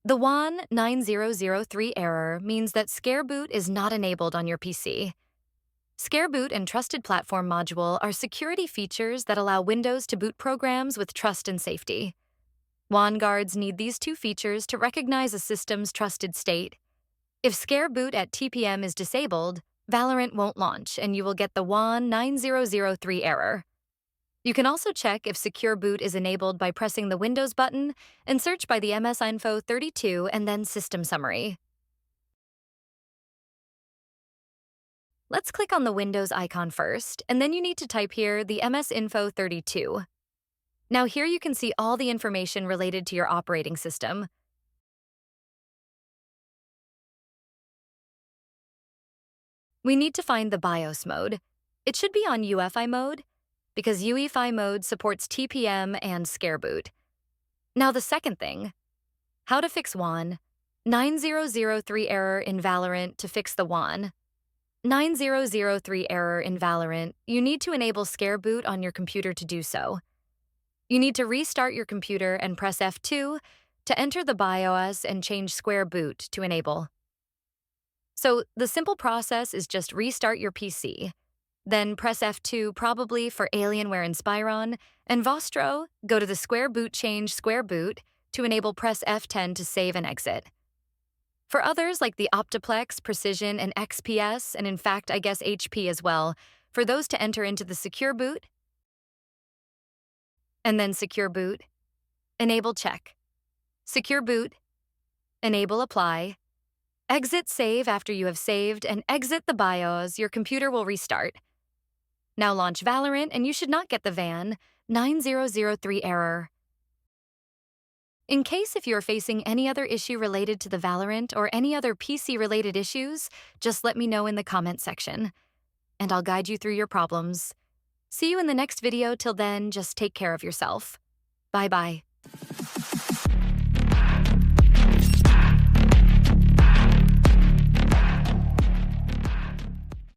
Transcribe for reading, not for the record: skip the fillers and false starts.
The VAN9003 error means that Scare Boot is not enabled on your PC. Scare Boot and Trusted Platform module are security features that allow Windows to boot programs with trust and safety. WAN guards need these two features to recognize a system's trusted state. If Scare Boot at TPM is disabled, VALORANT won't launch and you will get the VAN9003 error. You can also check if Secure Boot is enabled by pressing the Windows button and search by the MS-Info 32 and then System Summary. Let's click on the Windows icon first, and then you need to type here the MS-Info 32. Now here you can see all the information related to your operating system. We need to find the BIOS mode. It should be on UEFI mode, because UEFI mode supports TPM and Scare Boot. Now the second thing, how to fix WAN 9003 error in VALORANT to fix the WAN 9003 error in VALORANT, you need to enable Scare Boot on your computer to do so. You need to restart your computer and press F2 to enter the BIOS and change Scare Boot to enable. So the simple process is just restart your PC, then press F2 probably for Alienware and Spyron, and Vostro, go to the Scare Boot change Scare Boot to enable press F10 to save and exit. For others like the Optiplex, Precision, and XPS, and in fact I guess HP as well, for those to enter into the Secure Boot, and then Secure Boot, enable check, Secure Boot, enable apply, exit save after you have saved, and exit the BIOS, your computer will restart. Now launch VALORANT and you should not get the VAN9003 error. In case if you are facing any other issue related to the VALORANT or any other PC-related issues, just let me know in the comment section, and I'll guide you through your problems. See you in the next video. Till then, just take care of yourself. Bye-bye.